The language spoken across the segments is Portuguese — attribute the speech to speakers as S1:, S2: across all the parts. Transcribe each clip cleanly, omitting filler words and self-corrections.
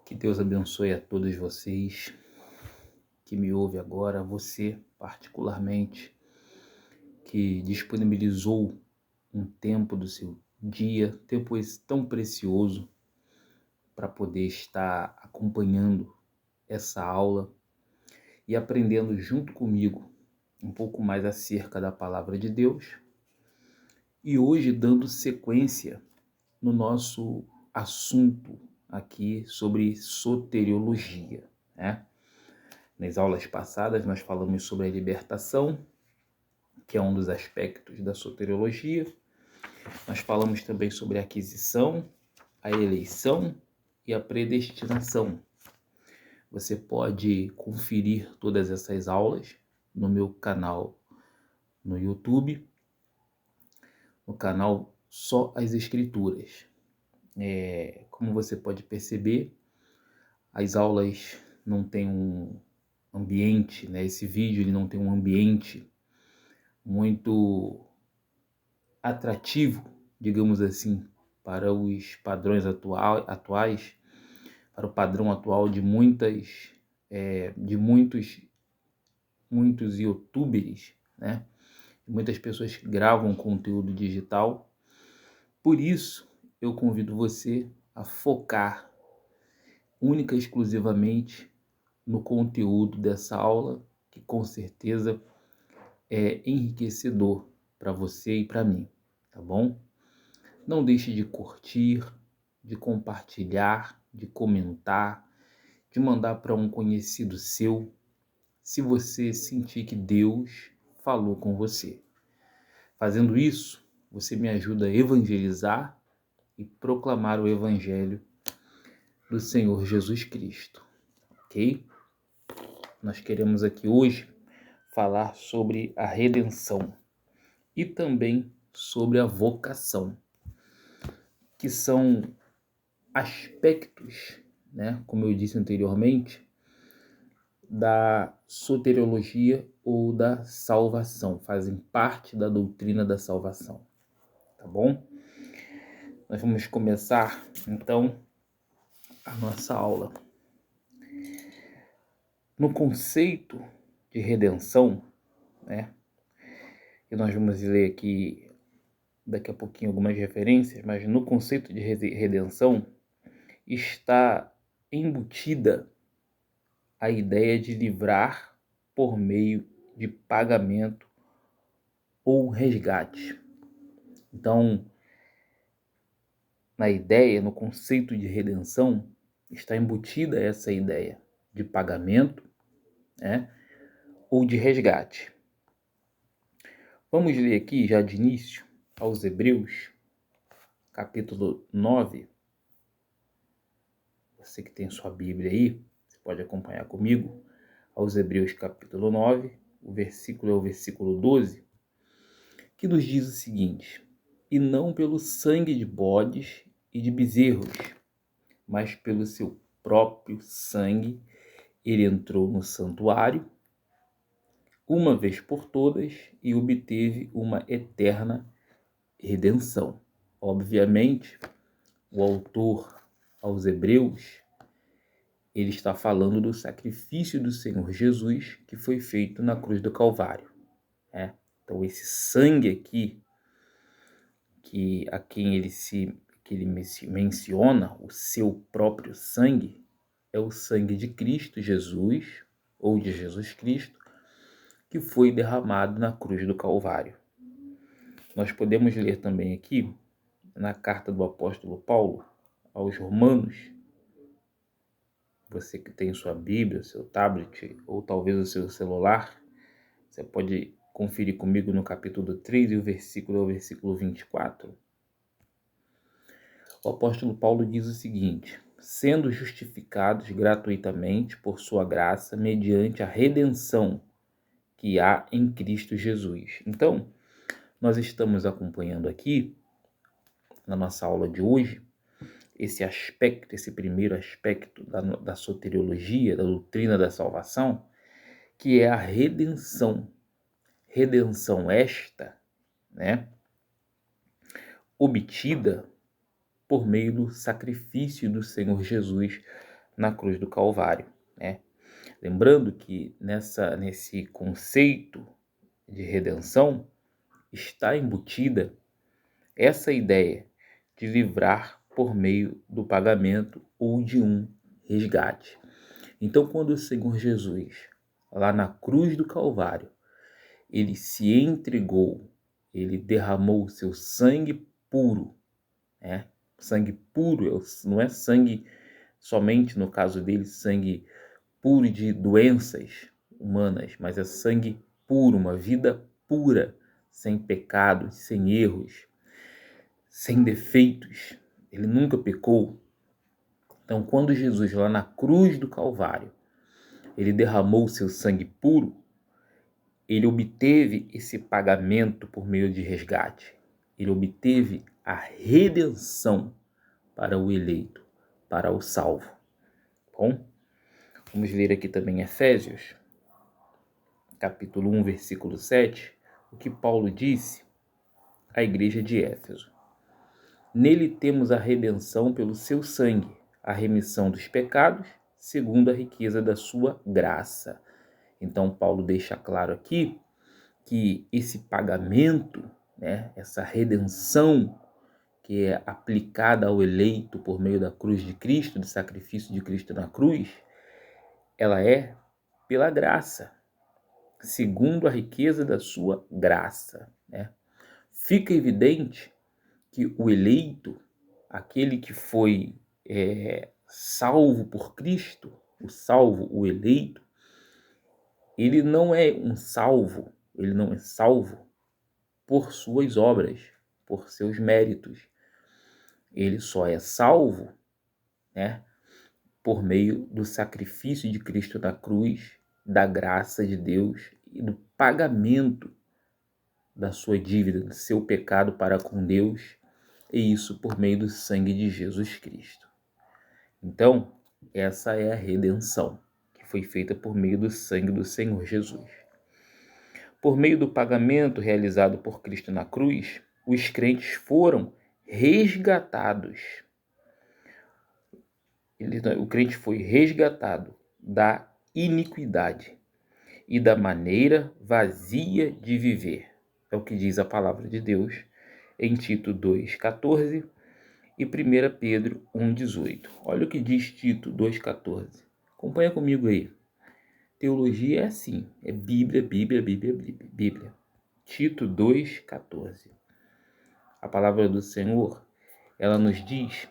S1: Que Deus abençoe a todos vocês que me ouvem agora, você particularmente, que disponibilizou um tempo do seu dia, tempo esse tão precioso, para poder estar acompanhando essa aula e aprendendo junto comigo um pouco mais acerca da Palavra de Deus. E hoje dando sequência no nosso assunto aqui sobre soteriologia, né? Nas aulas passadas nós falamos sobre a libertação, que é um dos aspectos da soteriologia. Nós falamos também sobre a aquisição, a eleição e a predestinação. Você pode conferir todas essas aulas no meu canal no YouTube, no canal Só as Escrituras. Como você pode perceber, as aulas não têm um ambiente, né? Esse vídeo ele não tem um ambiente muito atrativo, digamos assim, para os padrões atuais, para o padrão atual de muitos youtubers, né? Muitas pessoas que gravam conteúdo digital. Por isso, eu convido você a focar única e exclusivamente no conteúdo dessa aula, que com certeza é enriquecedor para você e para mim, tá bom? Não deixe de curtir, de compartilhar, de comentar, de mandar para um conhecido seu, se você sentir que Deus falou com você. Fazendo isso, você me ajuda a evangelizar e proclamar o Evangelho do Senhor Jesus Cristo, ok? Nós queremos aqui hoje falar sobre a redenção e também sobre a vocação, que são aspectos, né, como eu disse anteriormente, da soteriologia ou da salvação, fazem parte da doutrina da salvação, tá bom? Nós vamos começar, então, a nossa aula. No conceito de redenção, né, e nós vamos ler aqui daqui a pouquinho algumas referências, mas no conceito de redenção está embutida a ideia de livrar por meio de pagamento ou resgate. Então, na ideia, no conceito de redenção, está embutida essa ideia de pagamento, né, ou de resgate. Vamos ler aqui, já de início, aos Hebreus, capítulo 9. Você que tem sua Bíblia aí, você pode acompanhar comigo. Aos Hebreus, capítulo 9, o versículo é o versículo 12, que nos diz o seguinte: e não pelo sangue de bodes e de bezerros, mas pelo seu próprio sangue, ele entrou no santuário, uma vez por todas, e obteve uma eterna redenção. Obviamente, o autor aos Hebreus, ele está falando do sacrifício do Senhor Jesus que foi feito na cruz do Calvário, né? Então, esse sangue aqui, a quem ele menciona, o seu próprio sangue, é o sangue de Cristo Jesus, ou de Jesus Cristo, que foi derramado na cruz do Calvário. Nós podemos ler também aqui, na carta do apóstolo Paulo aos Romanos, você que tem sua Bíblia, seu tablet, ou talvez o seu celular, você pode conferir comigo no capítulo 3 e o versículo é o versículo 24. O apóstolo Paulo diz o seguinte: sendo justificados gratuitamente por sua graça, mediante a redenção que há em Cristo Jesus. Então, nós estamos acompanhando aqui, na nossa aula de hoje, esse aspecto, esse primeiro aspecto da soteriologia, da doutrina da salvação, que é a redenção. Redenção esta, né, obtida por meio do sacrifício do Senhor Jesus na cruz do Calvário, né? Lembrando que nesse conceito de redenção está embutida essa ideia de livrar por meio do pagamento ou de um resgate. Então, quando o Senhor Jesus, lá na cruz do Calvário, ele se entregou, ele derramou o seu sangue puro, né? Sangue puro não é sangue somente, no caso dele, sangue puro de doenças humanas, mas é sangue puro, uma vida pura, sem pecados, sem erros, sem defeitos. Ele nunca pecou. Então, quando Jesus, lá na cruz do Calvário, ele derramou o seu sangue puro, ele obteve esse pagamento por meio de resgate. Ele obteve a redenção para o eleito, para o salvo. Bom, vamos ler aqui também Efésios, capítulo 1, versículo 7, o que Paulo disse à igreja de Éfeso. Nele temos a redenção pelo seu sangue, a remissão dos pecados, segundo a riqueza da sua graça. Então, Paulo deixa claro aqui que esse pagamento, né, essa redenção que é aplicada ao eleito por meio da cruz de Cristo, do sacrifício de Cristo na cruz, ela é pela graça, segundo a riqueza da sua graça, né? Fica evidente que o eleito, aquele que foi salvo por Cristo, o salvo, o eleito, ele não é salvo por suas obras, por seus méritos. Ele só é salvo, né, por meio do sacrifício de Cristo na cruz, da graça de Deus e do pagamento da sua dívida, do seu pecado para com Deus, e isso por meio do sangue de Jesus Cristo. Então, essa é a redenção, que foi feita por meio do sangue do Senhor Jesus. Por meio do pagamento realizado por Cristo na cruz, os crentes foram resgatados. O crente foi resgatado da iniquidade e da maneira vazia de viver. É o que diz a palavra de Deus em Tito 2,14 e 1 Pedro 1,18. Olha o que diz Tito 2,14. Acompanha comigo aí. Teologia é assim, é Bíblia, Bíblia, Bíblia, Bíblia, Bíblia. Tito 2,14. A palavra do Senhor, ela nos diz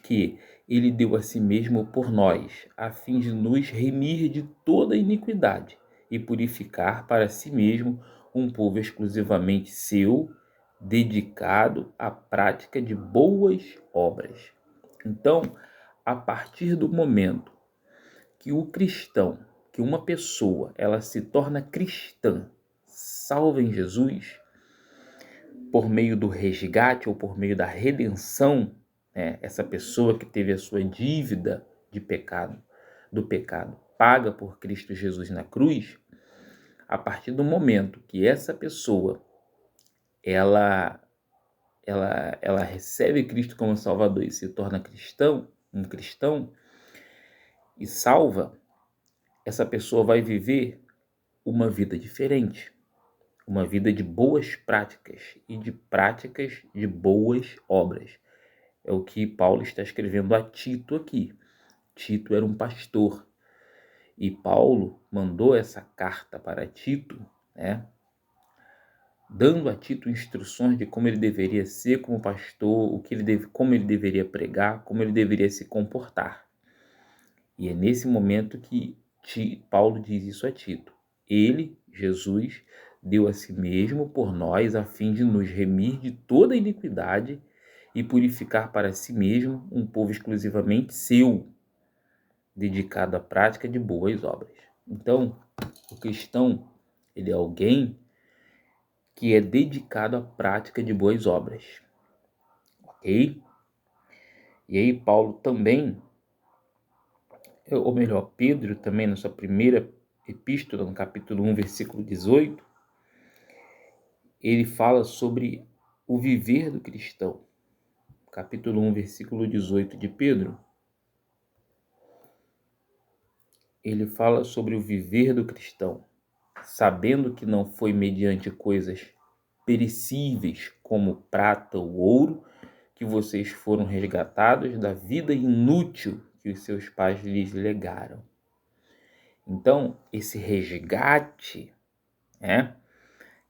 S1: que ele deu a si mesmo por nós, a fim de nos remir de toda iniquidade e purificar para si mesmo um povo exclusivamente seu, dedicado à prática de boas obras. Então, a partir do momento que o cristão, que uma pessoa, ela se torna cristã, salva em Jesus, por meio do resgate ou por meio da redenção, né, essa pessoa que teve a sua dívida de pecado, do pecado, paga por Cristo Jesus na cruz, a partir do momento que essa pessoa, ela recebe Cristo como Salvador e se torna um cristão, e salva, essa pessoa vai viver uma vida diferente, uma vida de boas práticas e de práticas de boas obras. É o que Paulo está escrevendo a Tito aqui. Tito era um pastor e Paulo mandou essa carta para Tito, né, dando a Tito instruções de como ele deveria ser como pastor, como ele deveria pregar, como ele deveria se comportar. E é nesse momento que Paulo diz isso a Tito. Ele, Jesus, deu a si mesmo por nós a fim de nos remir de toda iniquidade e purificar para si mesmo um povo exclusivamente seu, dedicado à prática de boas obras. Então, o cristão, ele é alguém que é dedicado à prática de boas obras. Ok? E aí Paulo também, ou melhor, Pedro também, na sua primeira epístola, no capítulo 1, versículo 18, ele fala sobre o viver do cristão. Capítulo 1, versículo 18 de Pedro. ele fala sobre o viver do cristão, sabendo que não foi mediante coisas perecíveis como prata ou ouro que vocês foram resgatados da vida inútil que os seus pais lhes legaram. Então, esse resgate,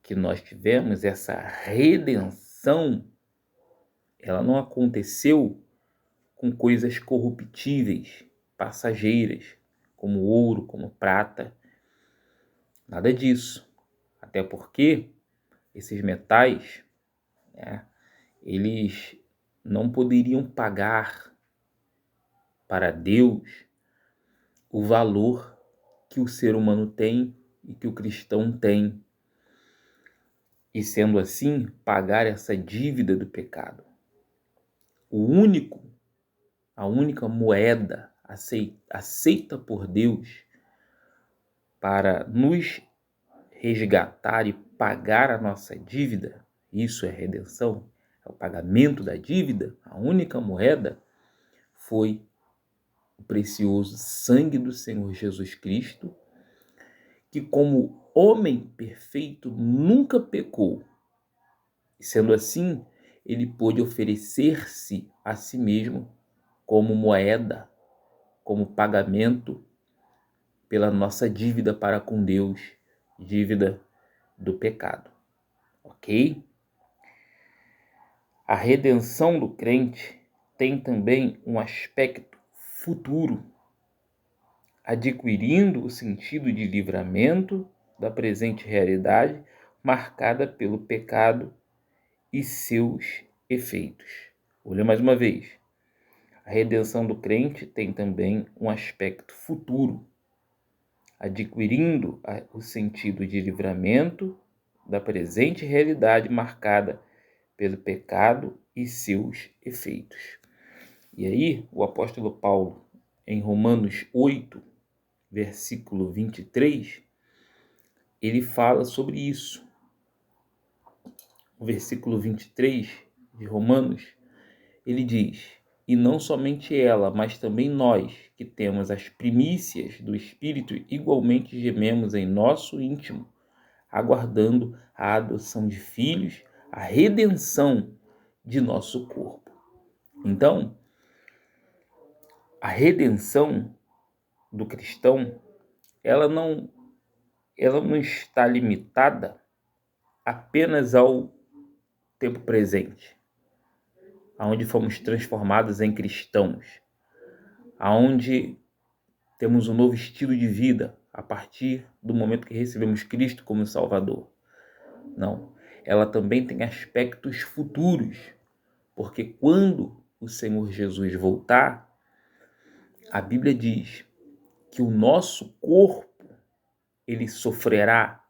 S1: que nós tivemos, essa redenção, ela não aconteceu com coisas corruptíveis, passageiras, como ouro, como prata. Nada disso. Até porque esses metais, eles não poderiam pagar para Deus o valor que o ser humano tem e que o cristão tem. E sendo assim, pagar essa dívida do pecado. A única moeda aceita por Deus para nos resgatar e pagar a nossa dívida, isso é redenção, é o pagamento da dívida, a única moeda foi o precioso sangue do Senhor Jesus Cristo, que como homem perfeito nunca pecou. E sendo assim, ele pôde oferecer-se a si mesmo como moeda, como pagamento pela nossa dívida para com Deus, dívida do pecado. Ok? A redenção do crente tem também um aspecto futuro, adquirindo o sentido de livramento da presente realidade marcada pelo pecado e seus efeitos. Vou ler mais uma vez. A redenção do crente tem também um aspecto futuro, adquirindo o sentido de livramento da presente realidade marcada pelo pecado e seus efeitos. E aí, o apóstolo Paulo, em Romanos 8, versículo 23, ele fala sobre isso. O versículo 23 de Romanos, ele diz: e não somente ela, mas também nós, que temos as primícias do Espírito, igualmente gememos em nosso íntimo, aguardando a adoção de filhos, a redenção de nosso corpo. Então, a redenção do cristão, ela não está limitada apenas ao tempo presente, aonde fomos transformados em cristãos, aonde temos um novo estilo de vida a partir do momento que recebemos Cristo como Salvador. Não, ela também tem aspectos futuros, porque quando o Senhor Jesus voltar, a Bíblia diz que o nosso corpo, ele sofrerá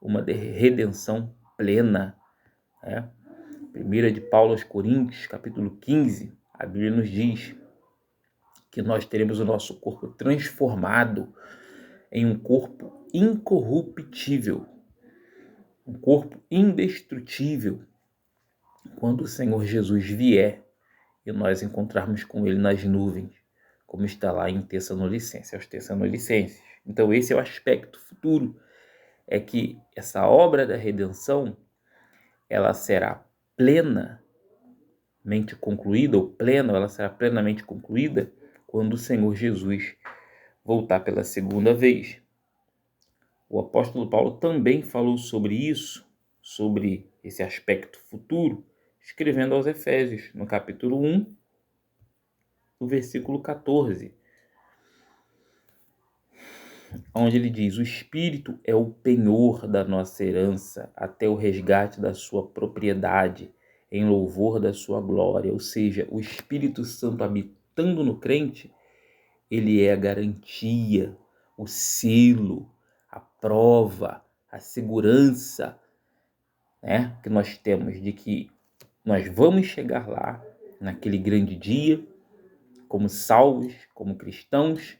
S1: uma redenção plena. 1 de Paulo aos Coríntios, capítulo 15, a Bíblia nos diz que nós teremos o nosso corpo transformado em um corpo incorruptível, um corpo indestrutível, quando o Senhor Jesus vier e nós encontrarmos com ele nas nuvens, como está lá em Tessalonicenses, aos Tessalonicenses. Então esse é o aspecto futuro, é que essa obra da redenção, ela será plenamente concluída, ela será plenamente concluída quando o Senhor Jesus voltar pela segunda vez. O apóstolo Paulo também falou sobre isso, sobre esse aspecto futuro, escrevendo aos Efésios, no capítulo 1, no versículo 14, onde ele diz: o Espírito é o penhor da nossa herança até o resgate da sua propriedade, em louvor da sua glória. Ou seja, o Espírito Santo habitando no crente, ele é a garantia, o selo, a prova, a segurança, que nós temos de que nós vamos chegar lá, naquele grande dia, como salvos, como cristãos,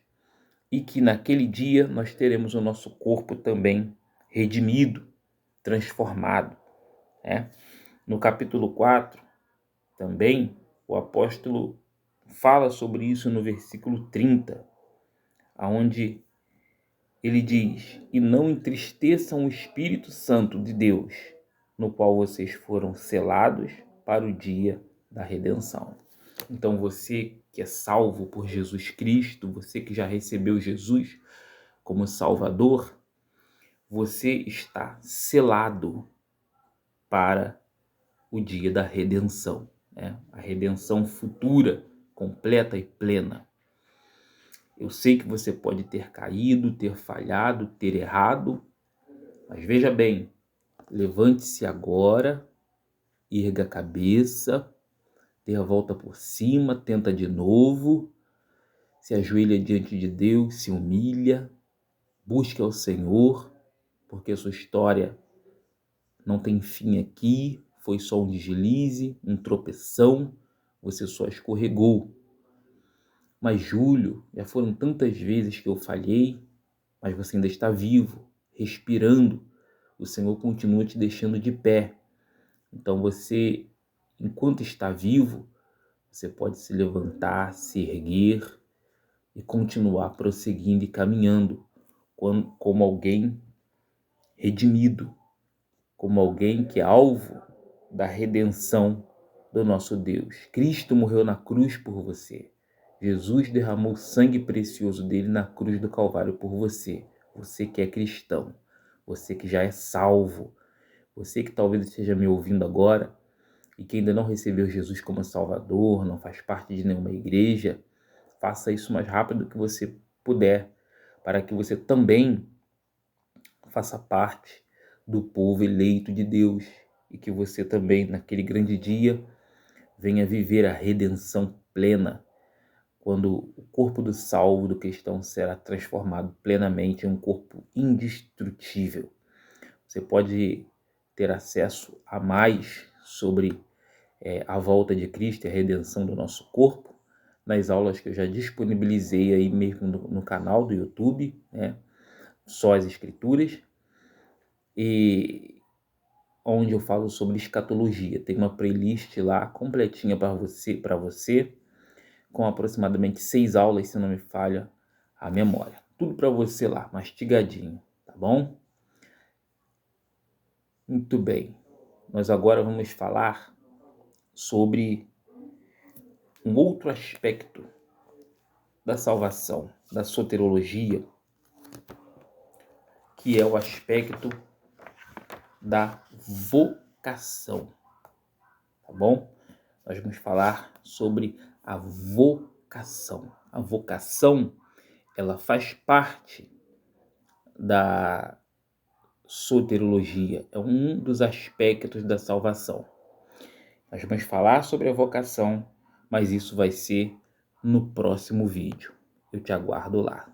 S1: e que naquele dia nós teremos o nosso corpo também redimido, transformado. No capítulo 4, também, o apóstolo fala sobre isso no versículo 30, onde ele diz: e não entristeçam o Espírito Santo de Deus, no qual vocês foram selados para o dia da redenção. Então você que é salvo por Jesus Cristo, você que já recebeu Jesus como Salvador, você está selado para o dia da redenção, né? A redenção futura, completa e plena. Eu sei que você pode ter caído, ter falhado, ter errado, mas veja bem, levante-se agora, erga a cabeça, dê a volta por cima, tenta de novo, se ajoelha diante de Deus, se humilha, busque ao Senhor, porque a sua história não tem fim aqui, foi só um deslize, um tropeção, você só escorregou. Mas Júlio, já foram tantas vezes que eu falhei, mas você ainda está vivo, respirando. O Senhor continua te deixando de pé. Então você, enquanto está vivo, você pode se levantar, se erguer e continuar prosseguindo e caminhando como alguém redimido, como alguém que é alvo da redenção do nosso Deus. Cristo morreu na cruz por você. Jesus derramou o sangue precioso dele na cruz do Calvário por você. Você que é cristão, você que já é salvo, você que talvez esteja me ouvindo agora e que ainda não recebeu Jesus como Salvador, não faz parte de nenhuma igreja, faça isso o mais rápido que você puder, para que você também faça parte do povo eleito de Deus e que você também, naquele grande dia, venha viver a redenção plena, quando o corpo do salvo, do cristão, será transformado plenamente em um corpo indestrutível. Você pode ter acesso a mais sobre a volta de Cristo e a redenção do nosso corpo nas aulas que eu já disponibilizei aí mesmo no canal do YouTube, né? Só as Escrituras, e onde eu falo sobre escatologia. Tem uma playlist lá completinha para você, com aproximadamente 6 aulas, se não me falha a memória. Tudo para você lá, mastigadinho, tá bom? Muito bem. Nós agora vamos falar sobre um outro aspecto da salvação, da soterologia, que é o aspecto da vocação, tá bom? Nós vamos falar sobre a vocação. A vocação, ela faz parte da soterologia, é um dos aspectos da salvação. Nós vamos falar sobre a vocação, mas isso vai ser no próximo vídeo. Eu te aguardo lá.